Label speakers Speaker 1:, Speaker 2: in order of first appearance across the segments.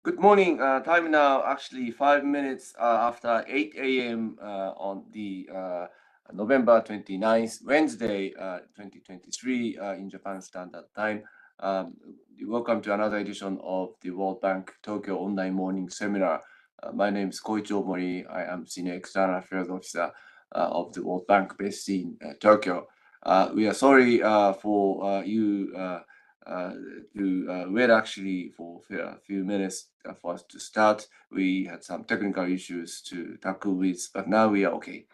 Speaker 1: Good morning. Time now actually 5 minutes after 8 a.m. On the November 29th, Wednesday, 2023 in Japan Standard Time. Um, Welcome to another edition of the World Bank Tokyo Online Morning Seminar. My name is Koichi Omori. I am Senior External Affairs Officer of the World Bank based in Tokyo. We are sorry for you to wait actually for a few minutes for us to start. We had some technical issues to tackle with, but now we are okay.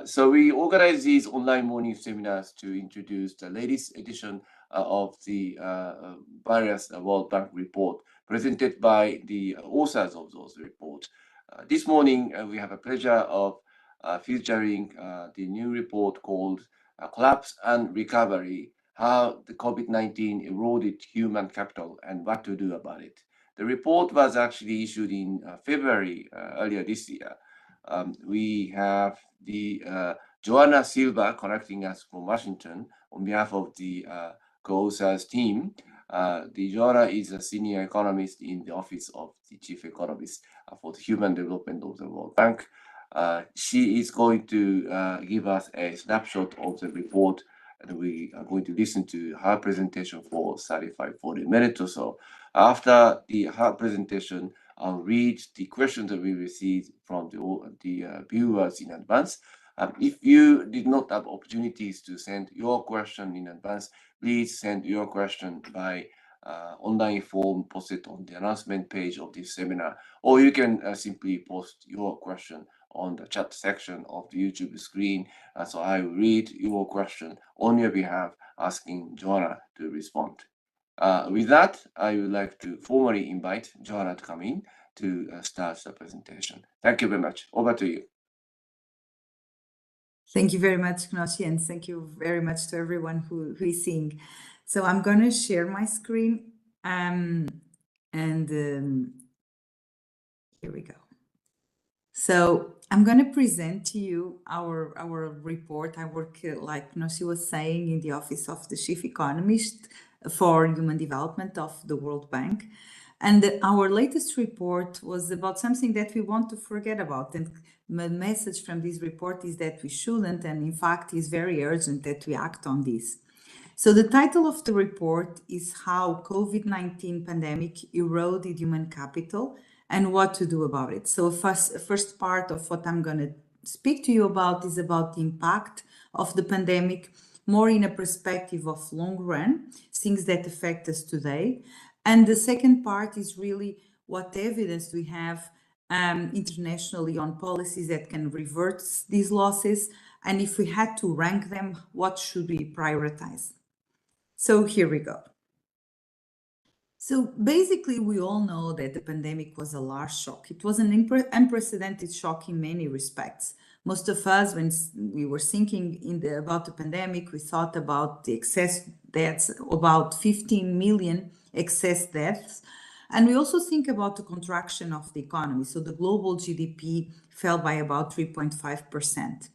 Speaker 1: So we organize these online morning seminars to introduce the latest edition of the various World Bank report presented by the authors of those reports. This morning, we have a pleasure of featuring the new report called Collapse and Recovery, how the COVID-19 eroded human capital and what to do about it. The report was actually issued in February earlier this year. We have the Joanna Silva connecting us from Washington on behalf of the co-authors team. The Joanna is a senior economist in the office of the chief economist for the human development of the World Bank. She is going to give us a snapshot of the report, and we are going to listen to her presentation for 35-40 minutes or so. After her presentation, I'll read the questions that we received from the viewers in advance. If you did not have opportunities to send your question in advance, please send your question by online form posted on the announcement page of this seminar, or you can simply post your question on the chat section of the YouTube screen. So I will read your question on your behalf, asking Joanna to respond. With that, I would like to formally invite Joanna to come in to start the presentation. Thank you very much. Over to you.
Speaker 2: Thank you very much, Knoshi, and thank you very much to everyone who is seeing. So I'm going to share my screen, and here we go. So I'm going to present to you our report. I work, like Knoshi was saying, in the office of the chief economist for human development of the World Bank. And our latest report was about something that we want to forget about. And the message from this report is that we shouldn't, and in fact is very urgent that we act on this. So the title of the report is How COVID-19 Pandemic Eroded Human Capital and What to Do About It. So first part of what I'm going to speak to you about is about the impact of the pandemic, more in a perspective of long run, things that affect us today. And the second part is really what evidence we have internationally on policies that can revert these losses. And if we had to rank them, what should we prioritize? So here we go. So basically, we all know that the pandemic was a large shock. It was an unprecedented shock in many respects. Most of us, when we were thinking about the pandemic, we thought about the excess deaths, about 15 million excess deaths. And we also think about the contraction of the economy. So the global GDP fell by about 3.5%.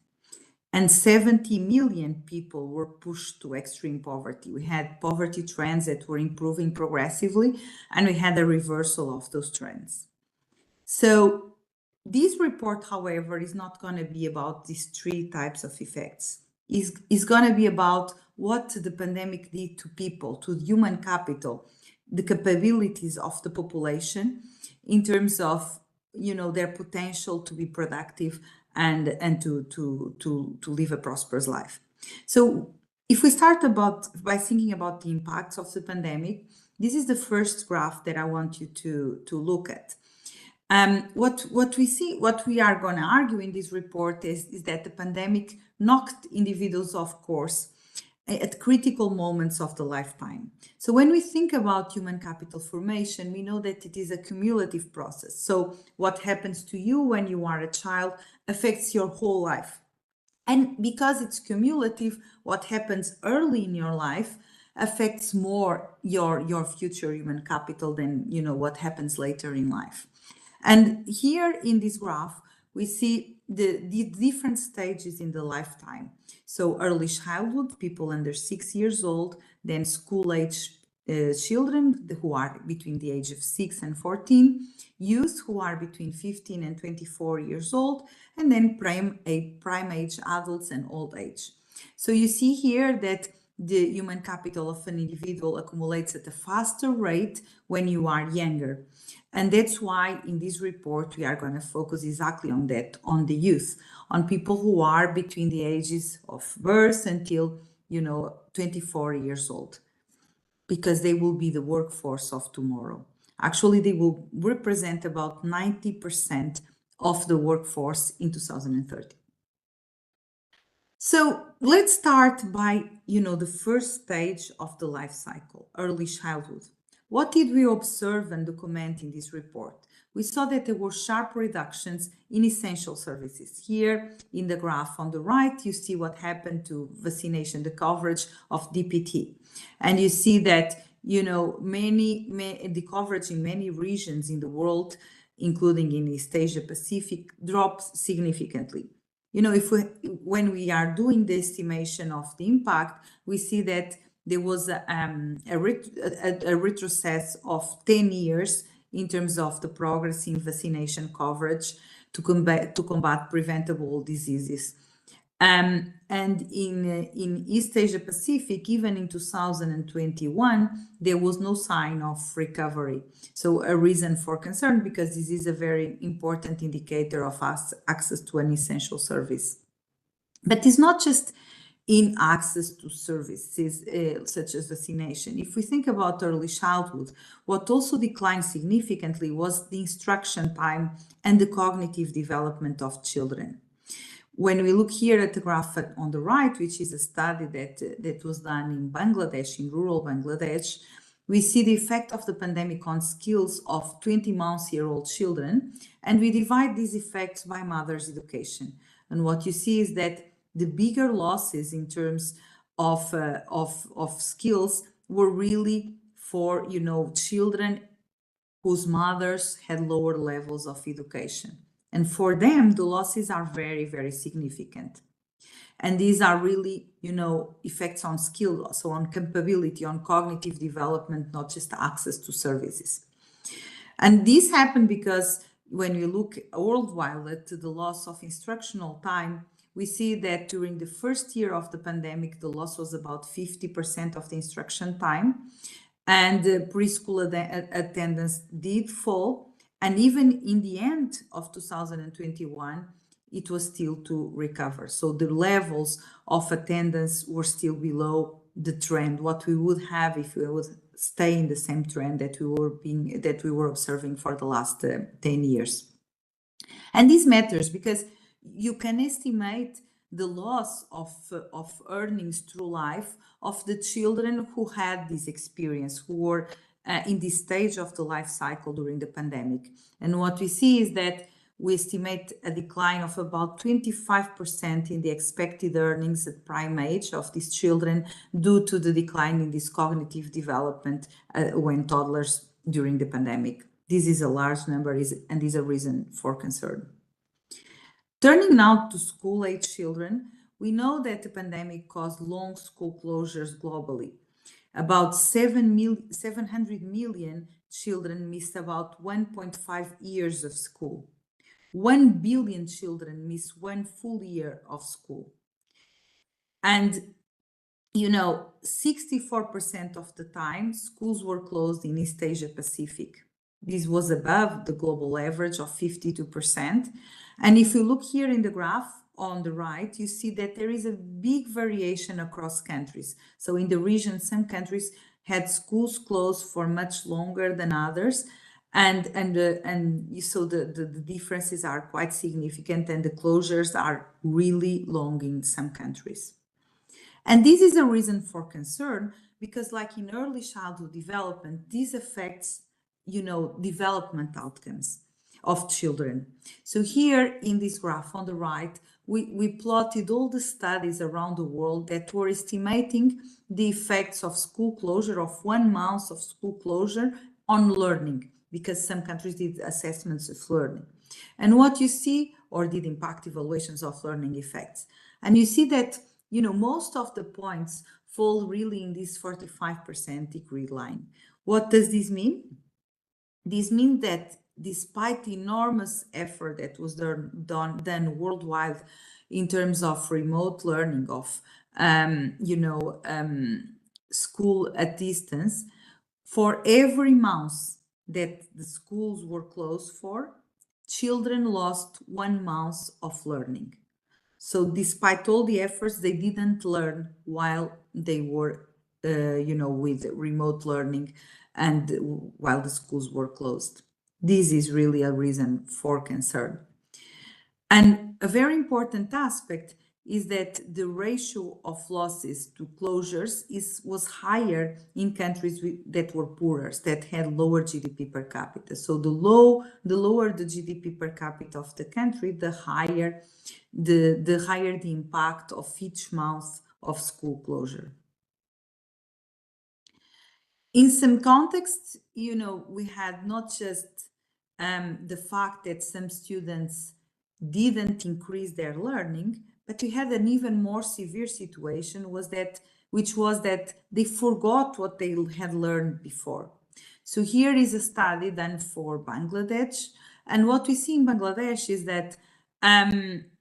Speaker 2: And 70 million people were pushed to extreme poverty. We had poverty trends that were improving progressively, and we had a reversal of those trends. So this report, however, is not going to be about these three types of effects. It's going to be about what the pandemic did to people, to human capital, the capabilities of the population in terms of, their potential to be productive and to live a prosperous life. So if we start by thinking about the impacts of the pandemic, this is the first graph that I want you to look at. What we are going to argue in this report is that the pandemic knocked individuals off course at critical moments of the lifetime. So when we think about human capital formation, we know that it is a cumulative process. So what happens to you when you are a child affects your whole life. And because it's cumulative, what happens early in your life affects more your future human capital than what happens later in life. And here in this graph, we see the different stages in the lifetime. So early childhood, people under 6 years old, then school age children who are between the age of 6 and 14, youth who are between 15 and 24 years old, and then prime age adults and old age. So you see here that the human capital of an individual accumulates at a faster rate when you are younger. And that's why in this report, we are going to focus exactly on that, on the youth, on people who are between the ages of birth until, 24 years old, because they will be the workforce of tomorrow. Actually, they will represent about 90% of the workforce in 2030. So let's start by, the first stage of the life cycle, early childhood. What did we observe and document in this report? We saw that there were sharp reductions in essential services. Here in the graph on the right, you see what happened to vaccination, the coverage of DPT. And you see that, the coverage in many regions in the world, including in East Asia Pacific, drops significantly. When we are doing the estimation of the impact, we see that there was a retrocess of 10 years in terms of the progress in vaccination coverage to combat preventable diseases. And in East Asia Pacific, even in 2021, there was no sign of recovery. So a reason for concern, because this is a very important indicator of access to an essential service. But it's not just in access to services such as vaccination. If we think about early childhood, what also declined significantly was the instruction time and the cognitive development of children. When we look here at the graph on the right, which is a study that was done in Bangladesh, in rural Bangladesh, we see the effect of the pandemic on skills of 20-month-old children, and we divide these effects by mother's education. And what you see is that the bigger losses in terms of skills were really for, children whose mothers had lower levels of education. And for them, the losses are very, very significant. And these are really, effects on skill, so on capability, on cognitive development, not just access to services. And this happened because when we look worldwide at the loss of instructional time, we see that during the first year of the pandemic, the loss was about 50% of the instruction time, and preschool attendance did fall. And even in the end of 2021, it was still to recover. So the levels of attendance were still below the trend, what we would have if we would stay in the same trend that we were observing for the last 10 years. And this matters because you can estimate the loss of earnings through life of the children who had this experience, who were in this stage of the life cycle during the pandemic. And what we see is that we estimate a decline of about 25% in the expected earnings at prime age of these children due to the decline in this cognitive development when toddlers during the pandemic. This is a large number and is a reason for concern. Turning now to school-age children, we know that the pandemic caused long school closures globally. About 700 million children missed about 1.5 years of school. 1 billion children miss 1 full year of school. And, 64% of the time, schools were closed in East Asia Pacific. This was above the global average of 52%. And if you look here in the graph on the right, you see that there is a big variation across countries. So in the region, some countries had schools closed for much longer than others. And so the differences are quite significant, and the closures are really long in some countries. And this is a reason for concern because, like in early childhood development, this affects, development outcomes of children. So here in this graph on the right, we plotted all the studies around the world that were estimating the effects of school closure, of 1 month of school closure on learning, because some countries did assessments of learning. And what you see, or did impact evaluations of learning effects. And you see that most of the points fall really in this 45% degree line. What does this mean? This means that despite the enormous effort that was done worldwide in terms of remote learning, of school at distance, for every month that the schools were closed for, children lost 1 month of learning. So despite all the efforts, they didn't learn while they were, with remote learning and while the schools were closed. This is really a reason for concern. And a very important aspect is that the ratio of losses to closures was higher in countries that were poorer, that had lower GDP per capita. So the lower the GDP per capita of the country, the higher the impact of each month of school closure. In some contexts, we had not just the fact that some students didn't increase their learning, but we had an even more severe situation, which was that they forgot what they had learned before. So here is a study done for Bangladesh, and what we see in Bangladesh is that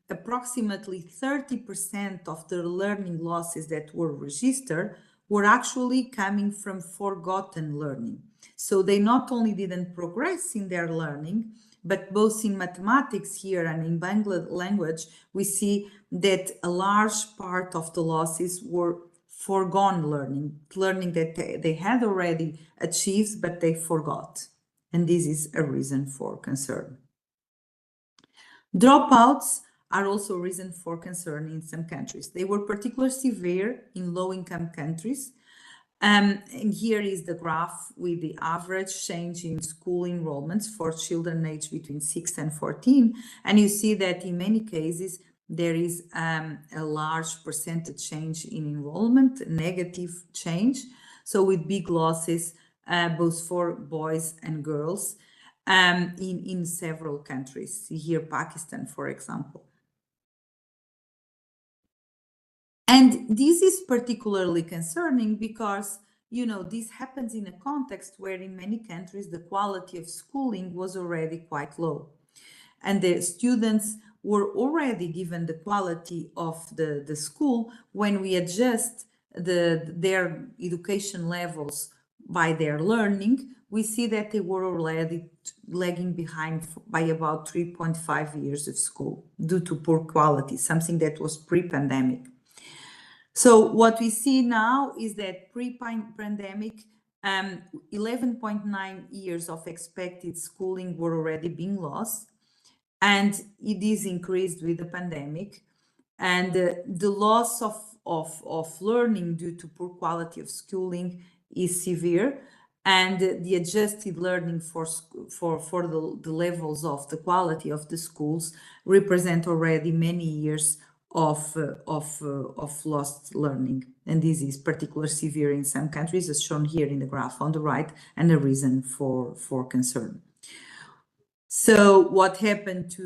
Speaker 2: approximately 30% of the learning losses that were registered were actually coming from forgotten learning. So they not only didn't progress in their learning, but both in mathematics here and in Bangla language, we see that a large part of the losses were foregone learning that they had already achieved, but they forgot. And this is a reason for concern. Dropouts are also a reason for concern in some countries. They were particularly severe in low-income countries. And here is the graph with the average change in school enrollments for children aged between 6 and 14. And you see that in many cases, there is a large percentage change in enrollment, negative change. So with big losses, both for boys and girls in several countries. Here, Pakistan, for example. And this is particularly concerning because, this happens in a context where in many countries, the quality of schooling was already quite low. And the students were already given the quality of the school when we adjust their education levels by their learning, we see that they were already lagging behind by about 3.5 years of school due to poor quality, something that was pre-pandemic. So what we see now is that pre-pandemic, 11.9 years of expected schooling were already being lost, and it is increased with the pandemic. And the loss of learning due to poor quality of schooling is severe, and the adjusted learning for the levels of the quality of the schools represent already many years of lost learning. And this is particularly severe in some countries, as shown here in the graph on the right, and a reason for concern. So what happened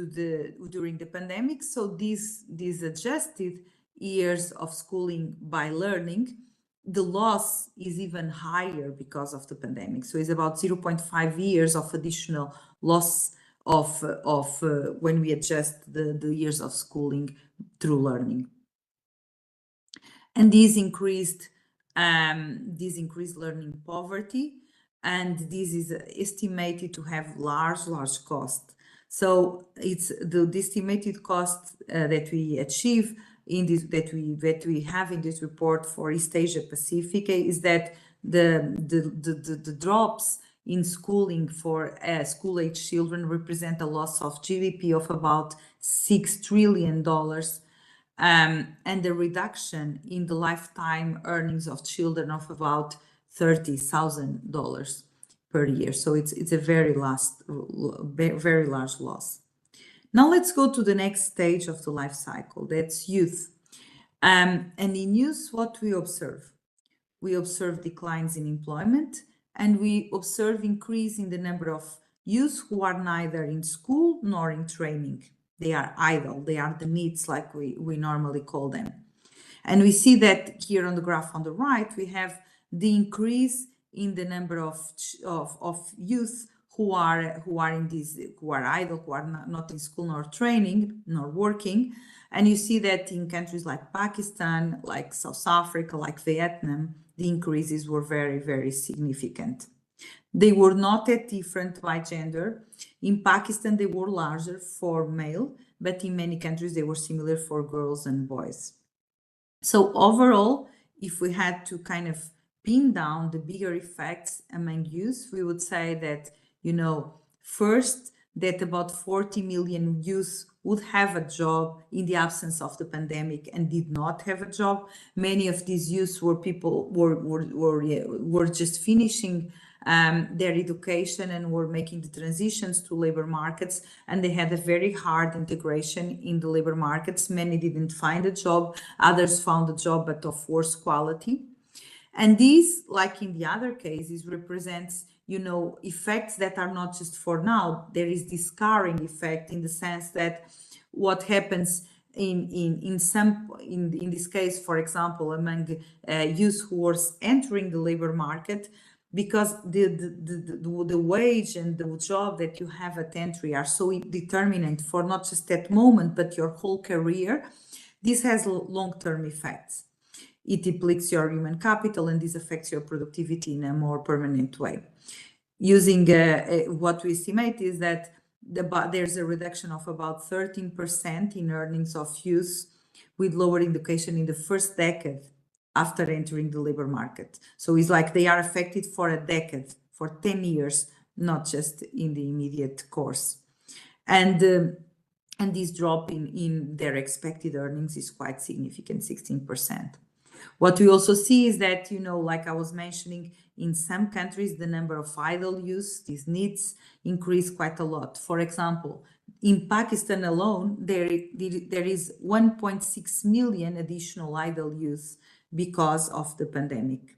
Speaker 2: during the pandemic? So these adjusted years of schooling by learning, the loss is even higher because of the pandemic. So it's about 0.5 years of additional loss of when we adjust the years of schooling through learning. And this increased learning poverty, and this is estimated to have large cost. So it's the estimated cost that we achieve in this that we have in this report for East Asia Pacific is that the drops in schooling for school-age children represent a loss of GDP of about $6 trillion. And the reduction in the lifetime earnings of children of about $30,000 per year. So it's a very large loss. Now let's go to the next stage of the life cycle, that's youth. And in youth, what we observe? We observe declines in employment, and we observe increase in the number of youth who are neither in school nor in training. They are idle, they are the NEETs like we normally call them. And we see that here on the graph on the right, we have the increase in the number of youth who are idle, who are not in school nor training nor working. And you see that in countries like Pakistan, like South Africa, like Vietnam, the increases were very, very significant. They were not that different by gender. In Pakistan, they were larger for male, but in many countries, they were similar for girls and boys. So overall, if we had to kind of pin down the bigger effects among youth, we would say that, first, that about 40 million youth would have a job in the absence of the pandemic and did not have a job. Many of these youths were people were just finishing their education and were making the transitions to labor markets, and they had a very hard integration in the labor markets. Many didn't find a job, others found a job but of worse quality. And these, like in the other cases, represents effects that are not just for now. There is this scarring effect in the sense that what happens in this case, for example, among youth who was entering the labor market, because the wage and the job that you have at entry are so determinant for not just that moment but your whole career. This has long-term effects. It depletes your human capital, and this affects your productivity in a more permanent way. Using what we estimate is that there's a reduction of about 13% in earnings of youth with lower education in the first decade after entering the labor market. So it's like they are affected for a decade, for 10 years, not just in the immediate course. And this drop in their expected earnings is quite significant, 16%. What we also see is that, like I was mentioning, in some countries, the number of idle youth, these needs, increase quite a lot. For example, in Pakistan alone, there is 1.6 million additional idle youth because of the pandemic.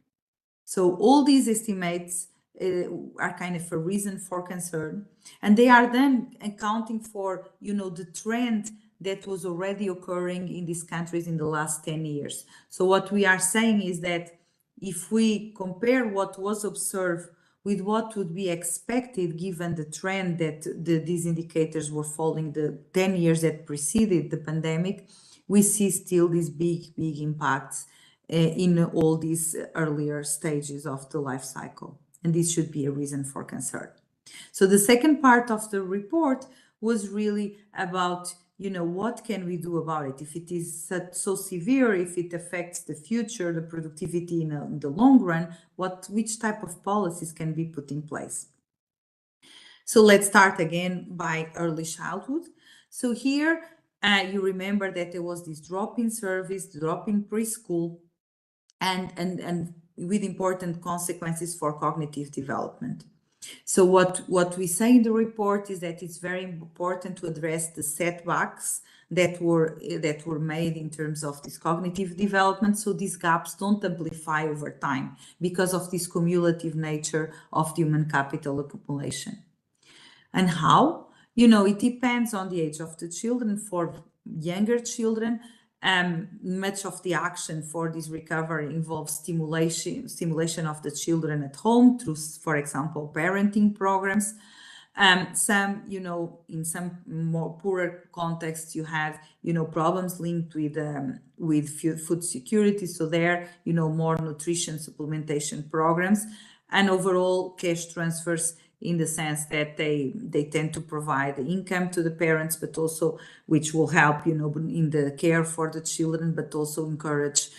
Speaker 2: So all these estimates are kind of a reason for concern, and they are then accounting for, the trend that was already occurring in these countries in the last 10 years. So what we are saying is that if we compare what was observed with what would be expected given the trend that these indicators were following the 10 years that preceded the pandemic, we see still these big impacts in all these earlier stages of the life cycle. And this should be a reason for concern. So the second part of the report was really about, what can we do about it? If it is so severe, if it affects the future, the productivity in the long run, which type of policies can be put in place? So let's start again by early childhood. So here you remember that there was this drop in service, drop in preschool, and with important consequences for cognitive development. So what we say in the report is that it's very important to address the setbacks that were made in terms of this cognitive development, so these gaps don't amplify over time because of this cumulative nature of the human capital accumulation. And how? It depends on the age of the children. For younger children, much of the action for this recovery involves stimulation of the children at home through, for example, parenting programs. Some, in some more poorer contexts, you have, problems linked with food security. So there, more nutrition supplementation programs, and overall cash transfers in the sense that they tend to provide income to the parents, but also which will help, in the care for the children, but also encourage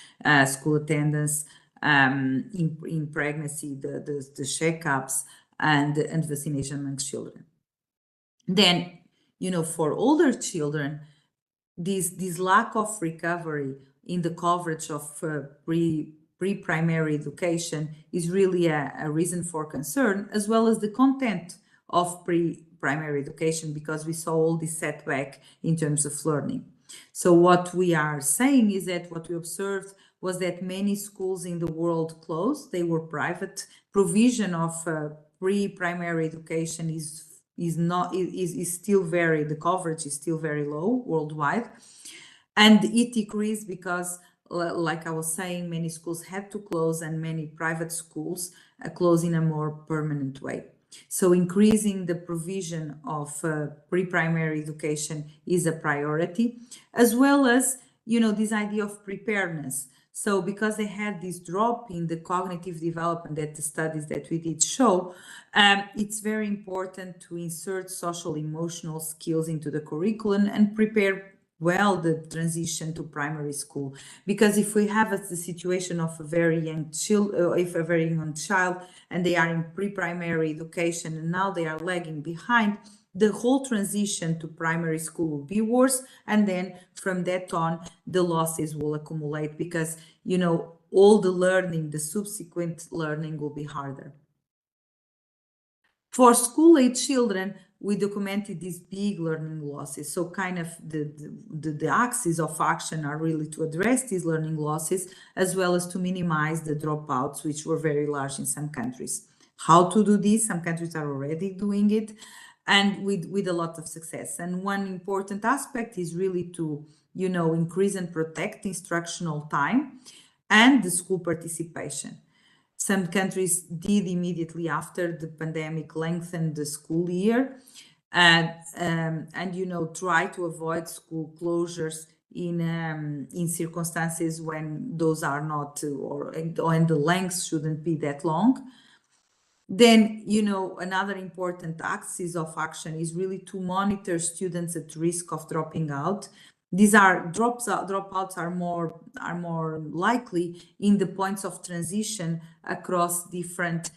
Speaker 2: school attendance, in pregnancy, the checkups and vaccination amongst children. Then, for older children, this lack of recovery in the coverage of pre-primary education is really a reason for concern, as well as the content of pre-primary education, because we saw all this setback in terms of learning. So what we are saying is that what we observed was that many schools in the world closed. They were private. Provision of pre-primary education is still the coverage is still very low worldwide. And it decreased because like I was saying, many schools had to close and many private schools close in a more permanent way. So increasing the provision of pre-primary education is a priority, as well as, this idea of preparedness. So because they had this drop in the cognitive development that the studies that we did show, it's very important to insert social emotional skills into the curriculum and prepare well the transition to primary school. Because if we have the situation of a very young child, if a very young child and they are in pre-primary education and now they are lagging behind, the whole transition to primary school will be worse, and then from that on the losses will accumulate because all the learning, the subsequent learning will be harder. For school-age children, we documented these big learning losses. So kind of the axes of action are really to address these learning losses, as well as to minimize the dropouts, which were very large in some countries. How to do this? Some countries are already doing it, and with a lot of success. And one important aspect is really to, increase and protect instructional time and the school participation. Some countries did immediately after the pandemic lengthen the school year and try to avoid school closures in circumstances when those are not and the length shouldn't be that long. Then, another important axis of action is really to monitor students at risk of dropping out. These dropouts are more likely in the points of transition across different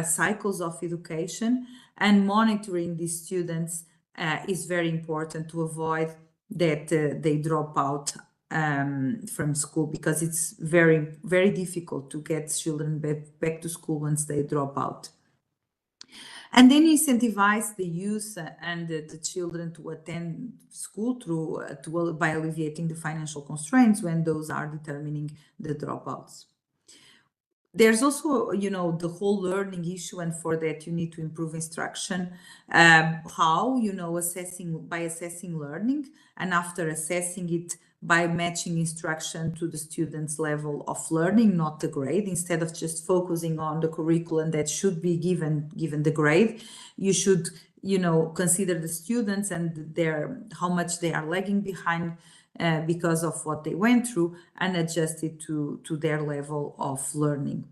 Speaker 2: cycles of education, and monitoring these students is very important to avoid that they drop out from school, because it's very, very difficult to get children back to school once they drop out. And then incentivize the youth and the children to attend school by alleviating the financial constraints when those are determining the dropouts. There's also, the whole learning issue, and for that you need to improve instruction. How, by assessing learning, and after assessing it, by matching instruction to the student's level of learning, not the grade. Instead of just focusing on the curriculum that should be given the grade, you should, consider the students and how much they are lagging behind because of what they went through, and adjust it to their level of learning.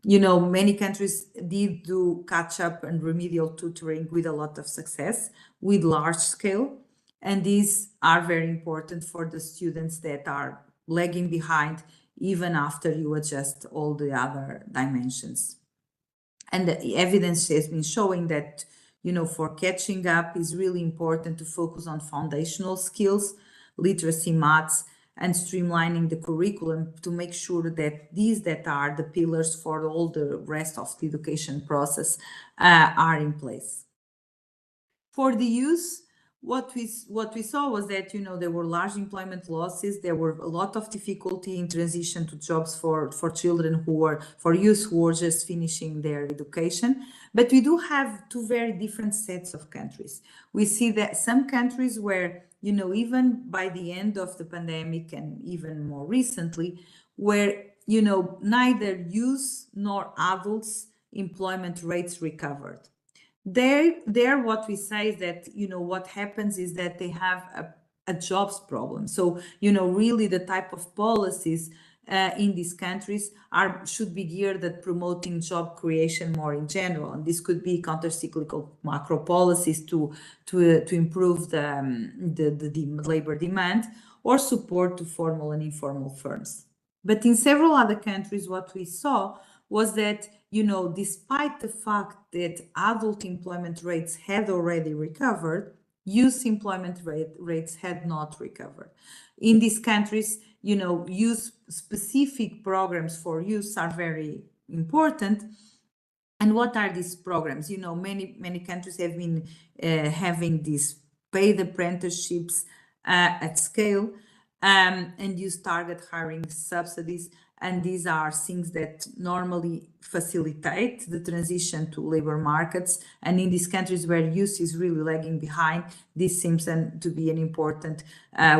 Speaker 2: Many countries did do catch-up and remedial tutoring with a lot of success, with large scale. And these are very important for the students that are lagging behind, even after you adjust all the other dimensions. And the evidence has been showing that, for catching up is really important to focus on foundational skills, literacy, maths, and streamlining the curriculum to make sure that these that are the pillars for all the rest of the education process are in place. For the youth, what we saw was that, there were large employment losses. There were a lot of difficulty in transition to jobs for youth who were just finishing their education. But we do have two very different sets of countries. We see that some countries where, even by the end of the pandemic and even more recently, where, neither youth nor adults employment rates recovered. There, what we say is that, what happens is that they have a jobs problem. So, really the type of policies in these countries should be geared at promoting job creation more in general. And this could be counter-cyclical macro policies to improve the labor demand, or support to formal and informal firms. But in several other countries, what we saw was that, despite the fact that adult employment rates had already recovered, youth employment rates had not recovered. In these countries, youth specific programs for youth are very important. And what are these programs? Many countries have been having these paid apprenticeships at scale, and use target hiring subsidies, And these are things that normally facilitate the transition to labor markets. And in these countries where youth is really lagging behind, this seems to be an important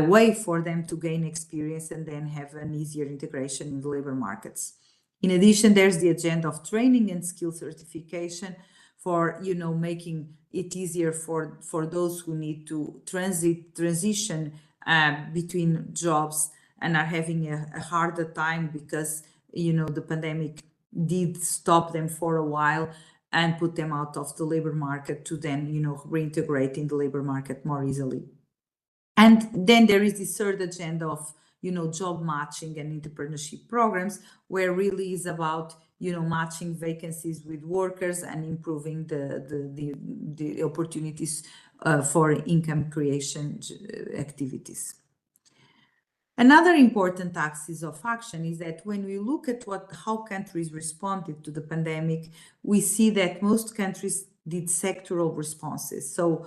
Speaker 2: way for them to gain experience and then have an easier integration in the labor markets. In addition, there's the agenda of training and skill certification for, making it easier for those who need to transition between jobs and are having a harder time because, the pandemic did stop them for a while and put them out of the labor market to then, reintegrate in the labor market more easily. And then there is this third agenda of, job matching and entrepreneurship programs, where really is about, matching vacancies with workers and improving the opportunities for income creation activities. Another important axis of action is that when we look at how countries responded to the pandemic, we see that most countries did sectoral responses. So,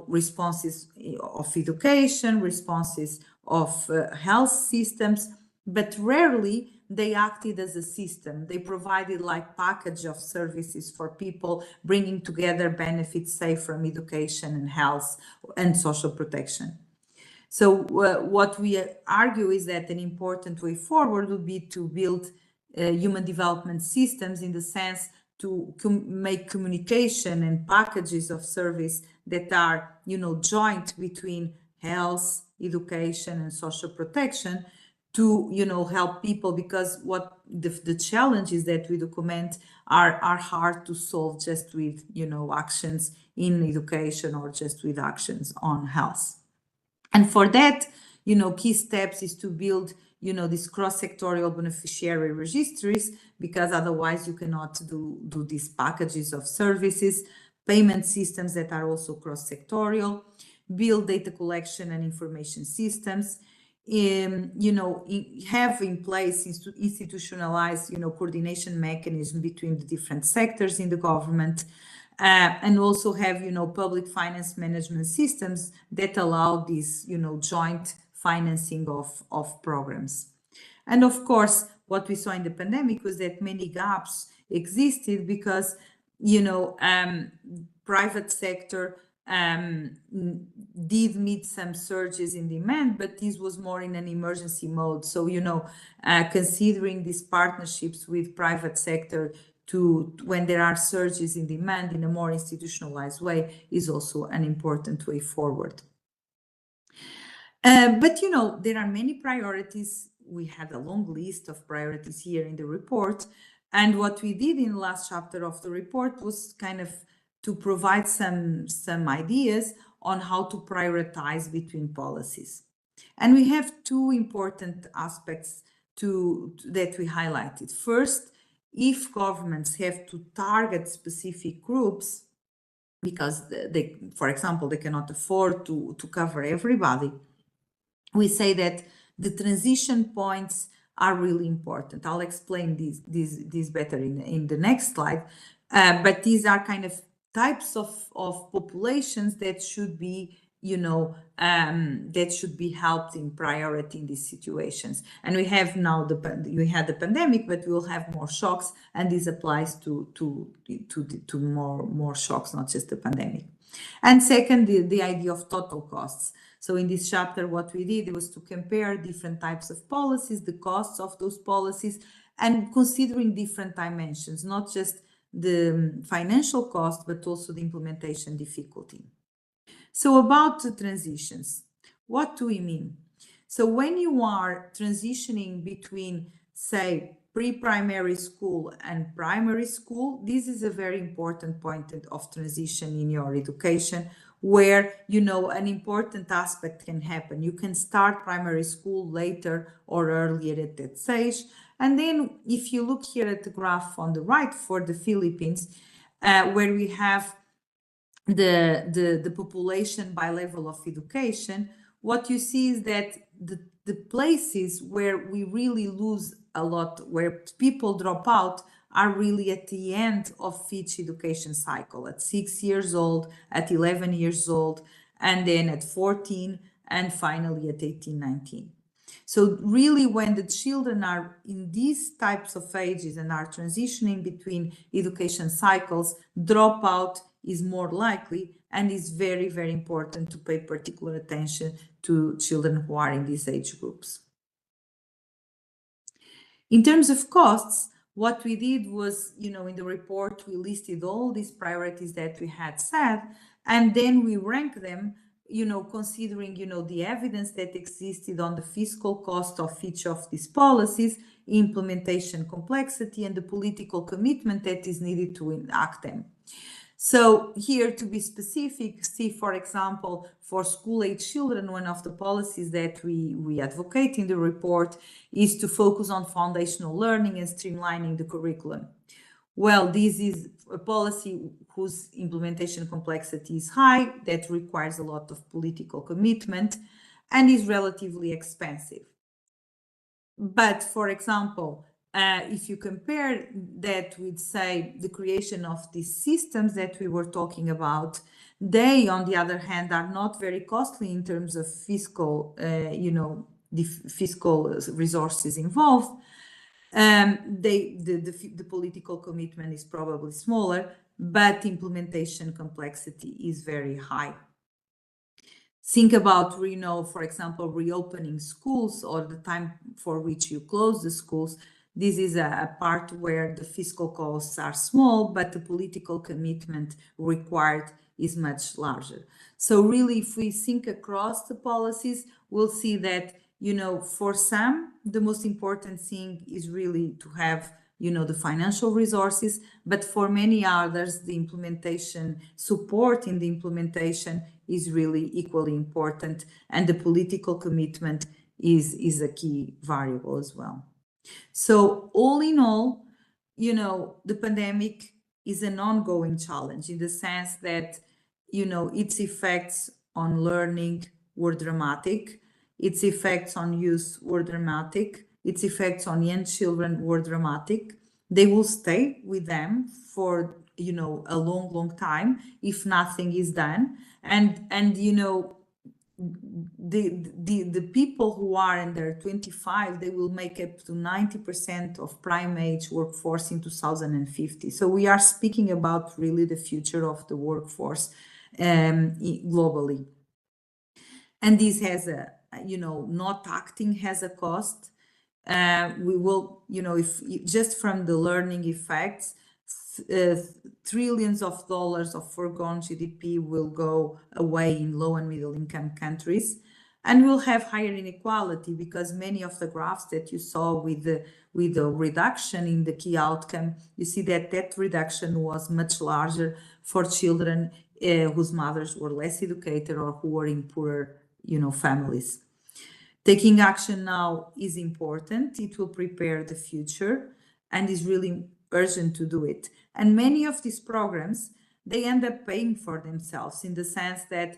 Speaker 2: responses of education, responses of health systems, but rarely they acted as a system. They provided like package of services for people, bringing together benefits, say, from education and health and social protection. So what we argue is that an important way forward would be to build human development systems in the sense to make communication and packages of service that are, joint between health, education, and social protection to, help people, because what the challenges that we document are hard to solve just with, actions in education or just with actions on health. And for that, key steps is to build, these cross-sectorial beneficiary registries, because otherwise you cannot do these packages of services, payment systems that are also cross-sectorial, build data collection and information systems, have in place institutionalized, coordination mechanism between the different sectors in the government, and also have, public finance management systems that allow this, joint financing of programs. And of course, what we saw in the pandemic was that many gaps existed because, private sector did meet some surges in demand, but this was more in an emergency mode. So, considering these partnerships with private sector to when there are surges in demand in a more institutionalized way is also an important way forward. But there are many priorities. We had a long list of priorities here in the report. And what we did in the last chapter of the report was kind of to provide some ideas on how to prioritize between policies. And we have two important aspects that we highlighted. First, if governments have to target specific groups, because for example, they cannot afford to cover everybody, we say that the transition points are really important. I'll explain these better in the next slide. But these are kind of types of populations that should be, that should be helped in priority in these situations. And we have now we had the pandemic, but we will have more shocks, and this applies to more shocks, not just the pandemic. And second, the idea of total costs. So in this chapter, what we did was to compare different types of policies, the costs of those policies, and considering different dimensions, not just the financial cost, but also the implementation difficulty. So about the transitions, what do we mean? So when you are transitioning between, say, pre-primary school and primary school, this is a very important point of transition in your education, where, an important aspect can happen. You can start primary school later or earlier at that stage. And then if you look here at the graph on the right for the Philippines, where we have the population by level of education, what you see is that the places where we really lose a lot, where people drop out, are really at the end of each education cycle, at 6 years old, at 11 years old, and then at 14, and finally at 18, 19. So really, when the children are in these types of ages and are transitioning between education cycles, dropout is more likely, and is very, very important to pay particular attention to children who are in these age groups. In terms of costs, what we did was, in the report, we listed all these priorities that we had set, and then we ranked them, considering, the evidence that existed on the fiscal cost of each of these policies, implementation complexity, and the political commitment that is needed to enact them. So here, to be specific, see, for example, for school-age children, one of the policies that we advocate in the report is to focus on foundational learning and streamlining the curriculum. Well, this is a policy whose implementation complexity is high, that requires a lot of political commitment, and is relatively expensive. But, for example, if you compare that with, say, the creation of these systems that we were talking about, they, on the other hand, are not very costly in terms of fiscal, the fiscal resources involved. The political commitment is probably smaller, but implementation complexity is very high. Think about, for example, reopening schools or the time for which you close the schools. This is a part where the fiscal costs are small, but the political commitment required is much larger. So really, if we think across the policies, we'll see that, for some, the most important thing is really to have, the financial resources, but for many others, the implementation support in the implementation is really equally important, and the political commitment is a key variable as well. So all in all, the pandemic is an ongoing challenge in the sense that, its effects on learning were dramatic, its effects on youth were dramatic, its effects on young children were dramatic. They will stay with them for, a long, long time if nothing is done. And the people who are under 25, they will make up to 90% of prime age workforce in 2050. So we are speaking about really the future of the workforce globally. And this has not acting has a cost. We will, if just from the learning effects, trillions of dollars of foregone GDP will go away in low and middle income countries, and we'll have higher inequality because many of the graphs that you saw with the reduction in the key outcome, you see that reduction was much larger for children whose mothers were less educated or who were in poorer, families. Taking action now is important. It will prepare the future and is really urgent to do it. And many of these programs, they end up paying for themselves in the sense that,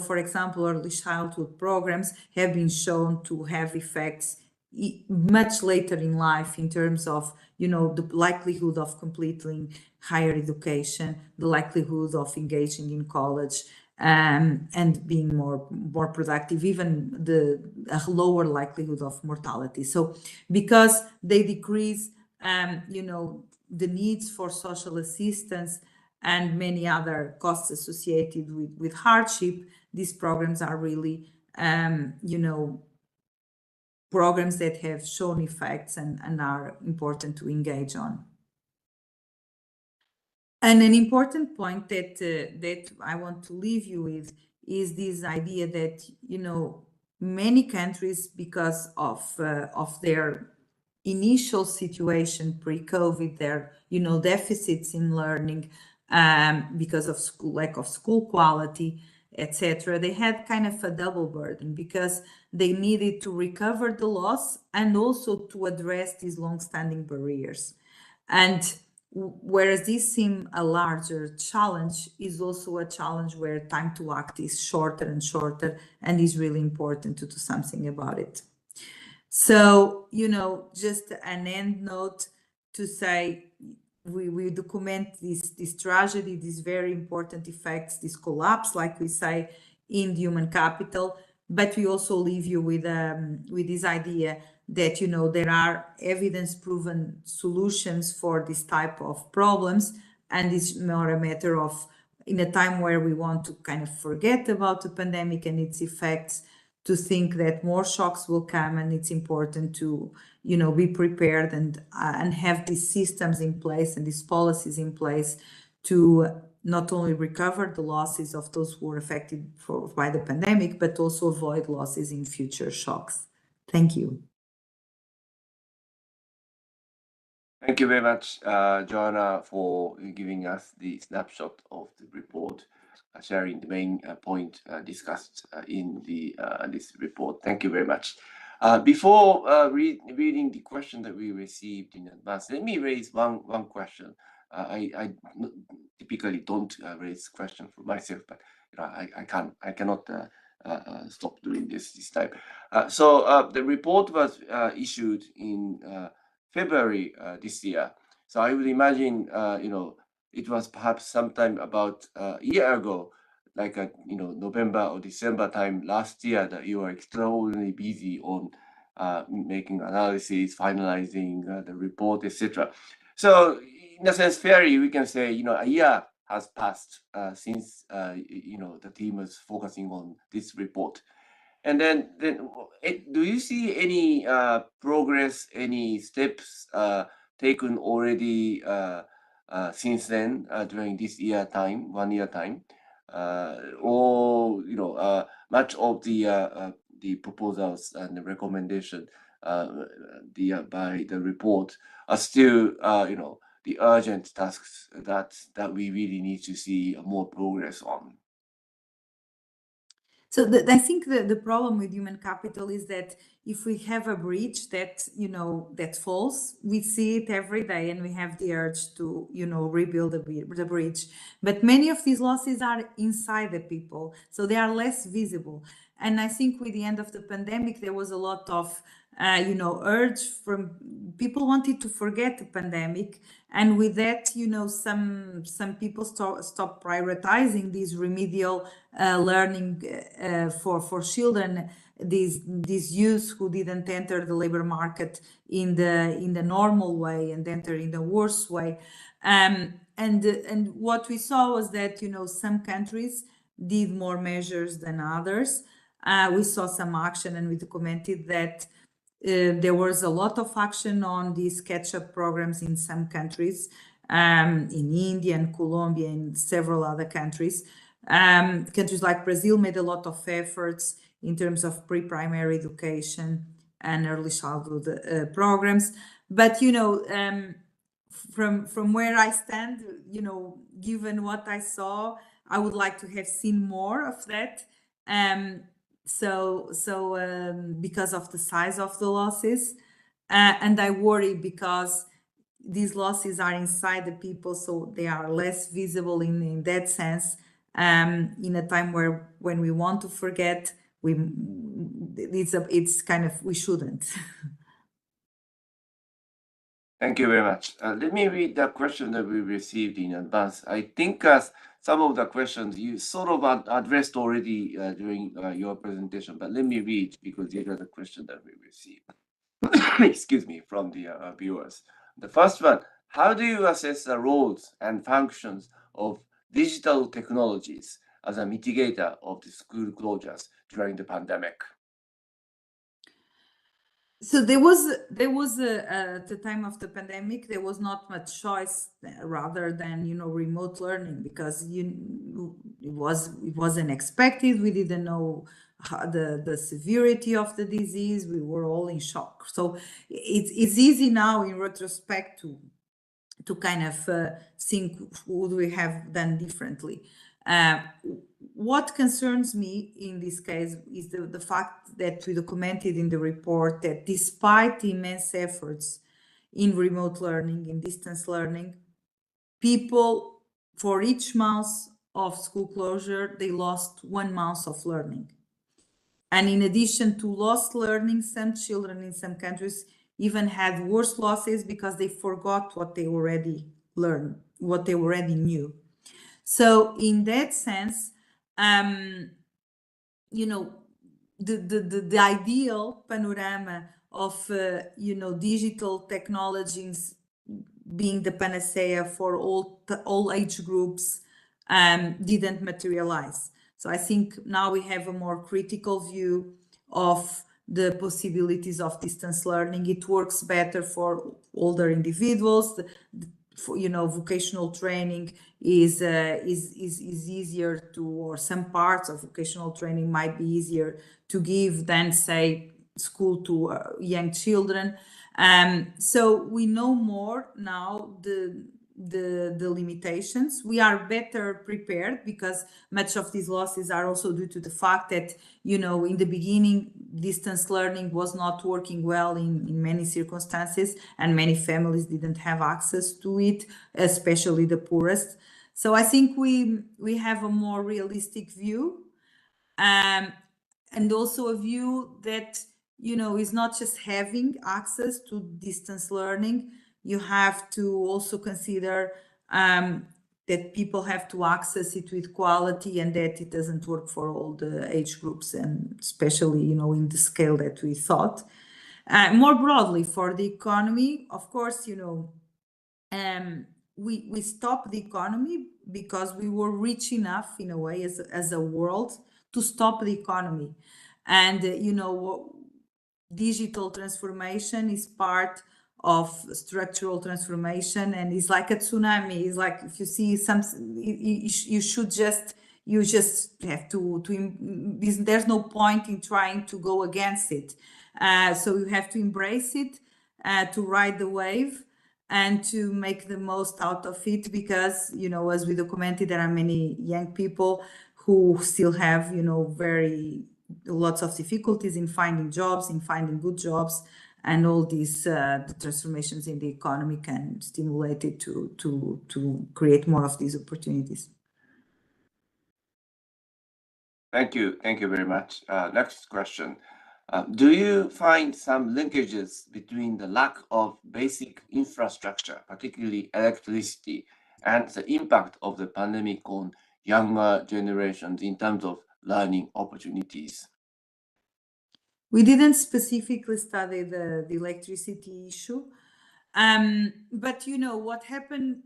Speaker 2: for example, early childhood programs have been shown to have effects much later in life in terms of, the likelihood of completing higher education, the likelihood of engaging in college, and being more productive, even a lower likelihood of mortality. So because they decrease, the needs for social assistance and many other costs associated with hardship, these programs are really, programs that have shown effects and are important to engage on. And an important point that I want to leave you with is this idea that, many countries, because of their initial situation pre-COVID, their, deficits in learning, because of lack of school quality, etc., they had kind of a double burden because they needed to recover the loss and also to address these long-standing barriers. And whereas this seems a larger challenge, is also a challenge where time to act is shorter and shorter, and is really important to do something about it. So, just an end note to say, we document this tragedy, these very important effects, this collapse, like we say, in human capital. but we also leave you with this idea that, there are evidence-proven solutions for this type of problems, and it's more a matter of, in a time where we want to kind of forget about the pandemic and its effects, to think that more shocks will come, and it's important to, be prepared and have these systems in place and these policies in place to not only recover the losses of those who were affected by the pandemic, but also avoid losses in future shocks. Thank you.
Speaker 1: Thank you very much, Joanna, for giving us the snapshot of the report, sharing the main point discussed in this report. Thank you very much. Before reading the question that we received in advance, let me raise one question. I typically don't raise questions for myself, but I cannot stop doing this time. So the report was issued in February this year. So I would imagine, it was perhaps sometime about a year ago, like November or December time last year, that you were extraordinarily busy on making analysis, finalizing the report, etc. So in a sense, fairly, we can say, a year has passed since the team was focusing on this report. And then do you see any progress, any steps taken already since then during this 1 year time, or much of the proposals and the recommendation by the report are still the urgent tasks that we really need to see more progress on?
Speaker 2: So I think the problem with human capital is that if we have a breach that, that falls, we see it every day and we have the urge to, rebuild the breach. But many of these losses are inside the people, so they are less visible. And I think with the end of the pandemic, there was a lot of, urge from people wanted to forget the pandemic. And with that, some people stop prioritizing these remedial learning for children, these youth who didn't enter the labor market in the normal way and enter in the worst way. And what we saw was that, some countries did more measures than others. We saw some action, and we documented that there was a lot of action on these catch-up programs in some countries, in India and Colombia and several other countries. Countries like Brazil made a lot of efforts in terms of pre-primary education and early childhood programs. But, from where I stand, given what I saw, I would like to have seen more of that. Because of the size of the losses, and I worry because these losses are inside the people, so they are less visible in that sense. In a time when we want to forget, it's kind of, we shouldn't.
Speaker 1: Thank you very much. Let me read the question that we received in advance. I think some of the questions you sort of addressed already during your presentation, but let me read because these are the questions that we received. Excuse me, from the viewers. The first one: how do you assess the roles and functions of digital technologies as a mitigator of the school closures during the pandemic?
Speaker 2: So there was at the time of the pandemic, there was not much choice rather than, remote learning, because it wasn't expected. We didn't know the severity of the disease. We were all in shock. So it's easy now in retrospect to kind of think, would we have done differently? What concerns me in this case is the fact that we documented in the report that despite the immense efforts in remote learning, in distance learning, people, for each month of school closure, they lost 1 month of learning. And in addition to lost learning, some children in some countries even had worse losses because they forgot what they already learned, what they already knew. So in that sense, the ideal panorama of digital technologies being the panacea for all age groups didn't materialize. So I think now we have a more critical view of the possibilities of distance learning. It works better for older individuals. Vocational training is easier to, or some parts of vocational training might be easier to give than, say, school to young children. So we know more now the limitations. We are better prepared because much of these losses are also due to the fact that, in the beginning, distance learning was not working well in many circumstances, and many families didn't have access to it, especially the poorest. So I think we have a more realistic view, and also a view that is not just having access to distance learning. You have to also consider that people have to access it with quality, and that it doesn't work for all the age groups, and especially in the scale that we thought. More broadly for the economy, of course, we stopped the economy because we were rich enough in a way as a world to stop the economy. And digital transformation is part of structural transformation, and it's like a tsunami. It's like if you see something, you just have to there's no point in trying to go against it. So you have to embrace it, to ride the wave, and to make the most out of it, because as we documented, there are many young people who still have lots of difficulties in finding jobs, in finding good jobs, and all these the transformations in the economy can stimulate it to create more of these opportunities.
Speaker 1: Thank you very much. Next question. Do you find some linkages between the lack of basic infrastructure, particularly electricity, and the impact of the pandemic on younger generations in terms of learning opportunities?
Speaker 2: We didn't specifically study the electricity issue, but what happened,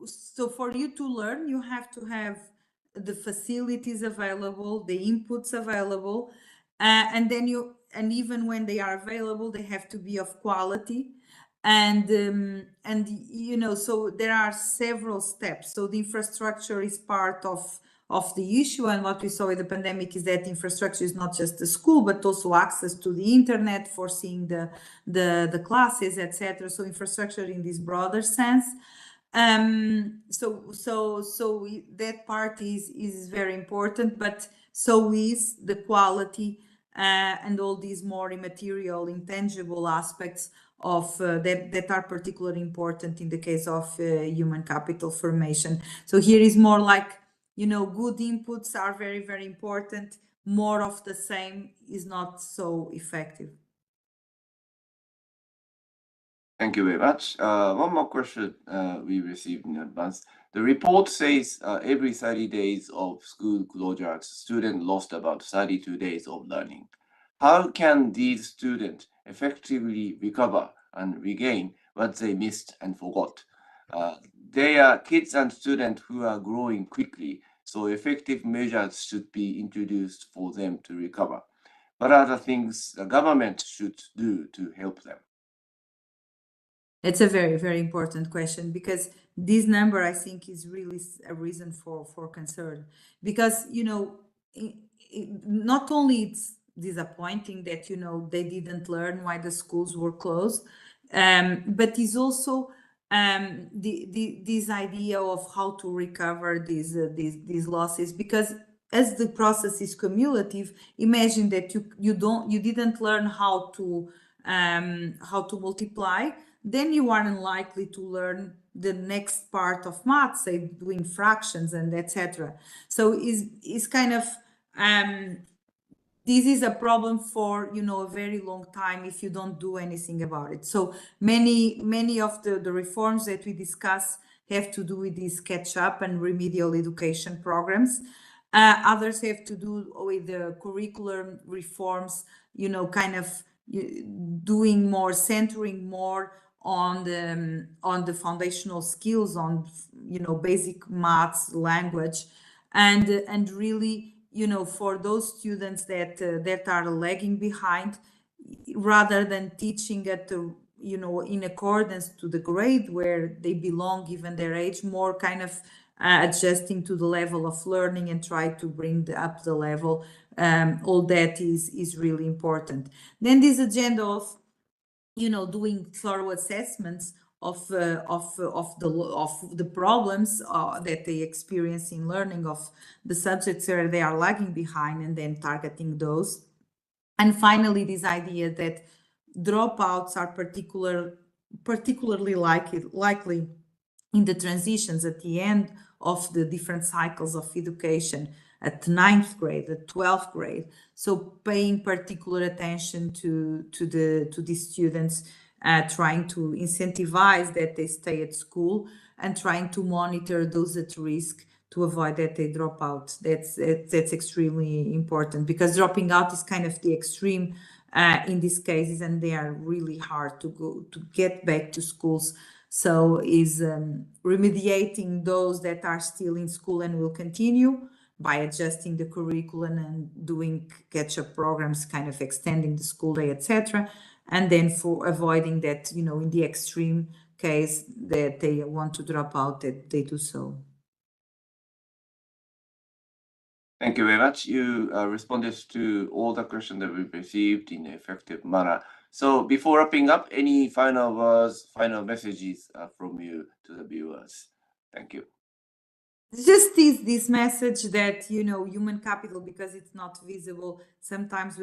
Speaker 2: so for you to learn, you have to have the facilities available, the inputs available, and then even when they are available, they have to be of quality. And so there are several steps. So the infrastructure is part of the issue, and what we saw with the pandemic is that infrastructure is not just the school, but also access to the internet for seeing the classes, etc. So infrastructure in this broader sense. So that part is very important, but so is the quality and all these more immaterial, intangible aspects of that are particularly important in the case of human capital formation. So here is more like, good inputs are very, very important. More of the same is not so effective.
Speaker 1: Thank you very much. One more question we received in advance. The report says every 30 days of school closures, students lost about 32 days of learning. How can these students effectively recover and regain what they missed and forgot? They are kids and students who are growing quickly, so effective measures should be introduced for them to recover. What are the things the government should do to help them?
Speaker 2: It's a very, very important question, because this number, I think, is really a reason for concern. Because, not only it's disappointing that, they didn't learn why the schools were closed, but it's also this idea of how to recover these losses. Because as the process is cumulative, imagine that you didn't learn how to multiply, then you are unlikely to learn the next part of math, say doing fractions and etc. So is kind of this is a problem for a very long time if you don't do anything about it. So many of the reforms that we discuss have to do with these catch up and remedial education programs. Others have to do with the curriculum reforms, kind of doing more, centering more on the foundational skills, on basic maths, language, and really for those students that are lagging behind, rather than teaching at the in accordance to the grade where they belong given their age, more kind of adjusting to the level of learning and try to bring up the level. All that is really important. Then this agenda of doing thorough assessments of the problems that they experience in learning, of the subjects where they are lagging behind, and then targeting those. And finally, this idea that dropouts are particularly likely in the transitions at the end of the different cycles of education, at 9th grade, at 12th grade. So paying particular attention to these students, trying to incentivize that they stay at school, and trying to monitor those at risk to avoid that they drop out. That's extremely important, because dropping out is kind of the extreme in these cases, and they are really hard to get back to schools. So is remediating those that are still in school and will continue by adjusting the curriculum and doing catch-up programs, kind of extending the school day, etc. And then for avoiding that, in the extreme case that they want to drop out, that they do so.
Speaker 1: Thank you very much. You responded to all the questions that we've received in an effective manner. So before wrapping up, any final words, final messages from you to the viewers? Thank you.
Speaker 2: Just this message that human capital, because it's not visible, sometimes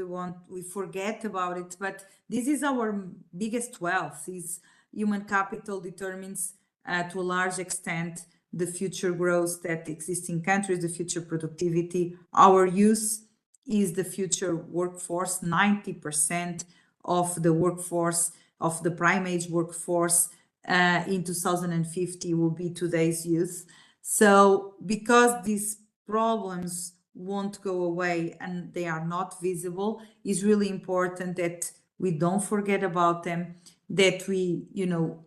Speaker 2: we forget about it, but this is our biggest wealth. Is human capital determines to a large extent the future growth that exists in countries, the future productivity. Our youth is the future workforce. 90% of the workforce, of the prime age workforce in 2050 will be today's youth. So because these problems won't go away and they are not visible, it's really important that we don't forget about them, that we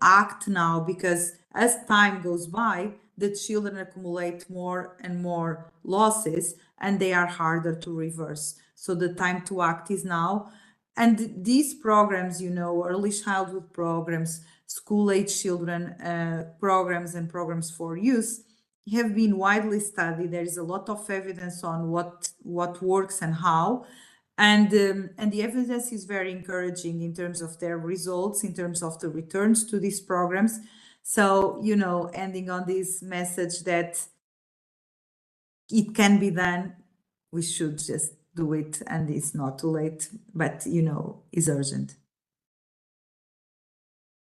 Speaker 2: act now, because as time goes by, the children accumulate more and more losses, and they are harder to reverse. So the time to act is now. And these programs, early childhood programs, school-age children programs, and programs for youth, have been widely studied. There is a lot of evidence on what works and how, and the evidence is very encouraging in terms of their results, in terms of the returns to these programs. So ending on this message that it can be done, we should just do it, and it's not too late, but is urgent.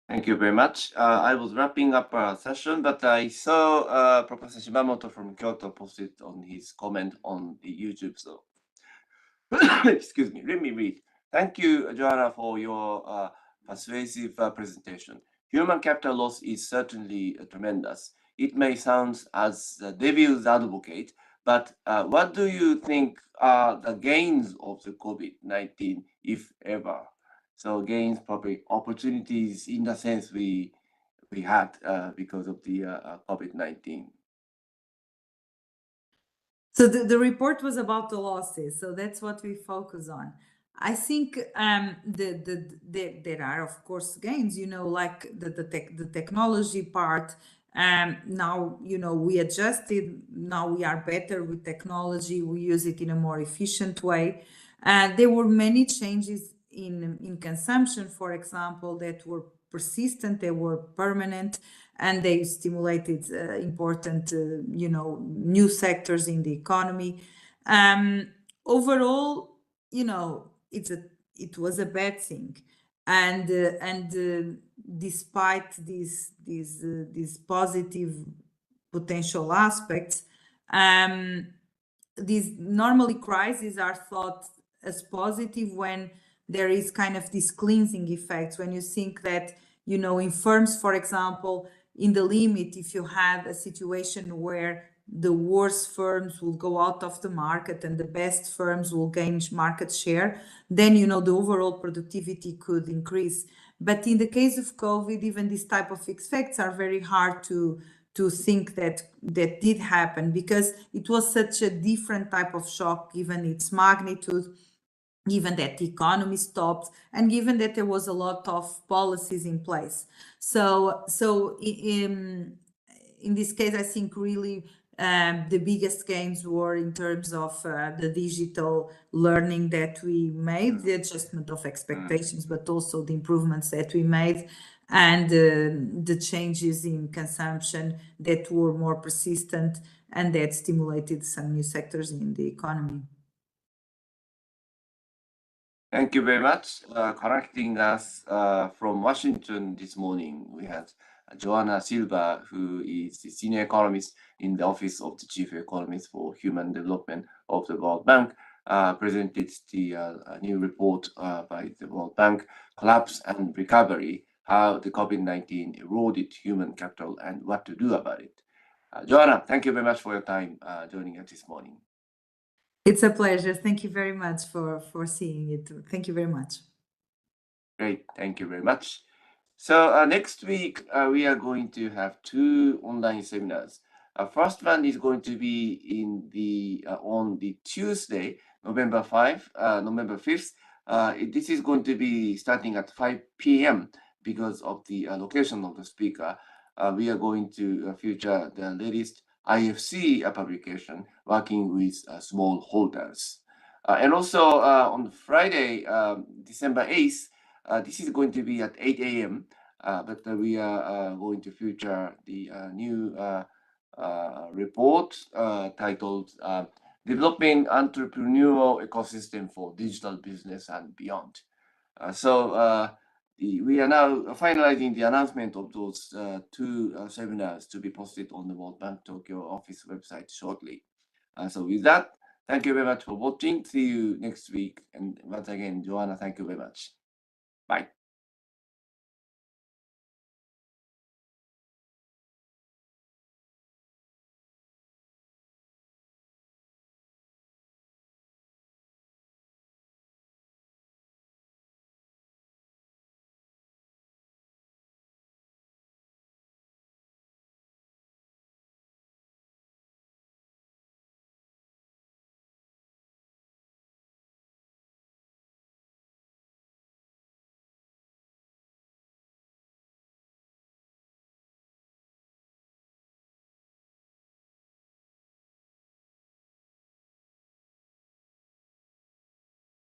Speaker 1: Thank you very much. I was wrapping up our session, but I saw Professor Shimamoto from Kyoto posted on his comment on the YouTube. So, excuse me, let me read. Thank you, Joanna, for your persuasive presentation. Human capital loss is certainly tremendous. It may sound as the devil's advocate, but what do you think are the gains of the COVID-19, if ever? So gains, probably opportunities in the sense we had because of the COVID-19.
Speaker 2: So the report was about the losses, so that's what we focus on. I think there are, of course, gains, like the technology part. Now, we adjusted, now we are better with technology, we use it in a more efficient way. There were many changes in consumption, for example, that were persistent, they were permanent, and they stimulated important, new sectors in the economy. Overall, it was a bad thing, and despite these positive potential aspects, these normally crises are thought as positive when there is kind of this cleansing effect, when you think that in firms, for example, in the limit, if you had a situation where the worst firms will go out of the market and the best firms will gain market share, then the overall productivity could increase. But in the case of COVID, even these type of effects are very hard to think that did happen, because it was such a different type of shock given its magnitude, given that the economy stopped, and given that there was a lot of policies in place. So in this case, I think really the biggest gains were in terms of the digital learning that we made, the adjustment of expectations, but also the improvements that we made, and the changes in consumption that were more persistent and that stimulated some new sectors in the economy.
Speaker 1: Thank you very much. Connecting us from Washington this morning, we had Joanna Silva, who is the senior economist in the Office of the Chief Economist for Human Development of the World Bank, presented the new report by the World Bank, Collapse and Recovery, how the COVID-19 eroded human capital and what to do about it. Joanna, thank you very much for your time joining us this morning.
Speaker 2: It's a pleasure. Thank you very much for seeing it. Thank you very much.
Speaker 1: Great. Thank you very much. So next week, we are going to have 2 online seminars. First one is going to be on the Tuesday, November 5th. This is going to be starting at 5 p.m. because of the location of the speaker. We are going to feature the latest IFC publication working with small holders. And also on Friday, December 8th, this is going to be at 8 a.m., but we are going to feature the new report titled Developing Entrepreneurial Ecosystem for Digital Business and Beyond. We are now finalizing the announcement of those 2 seminars to be posted on the World Bank Tokyo office website shortly. So with that, thank you very much for watching. See you next week. And once again, Joanna, thank you very much. Bye.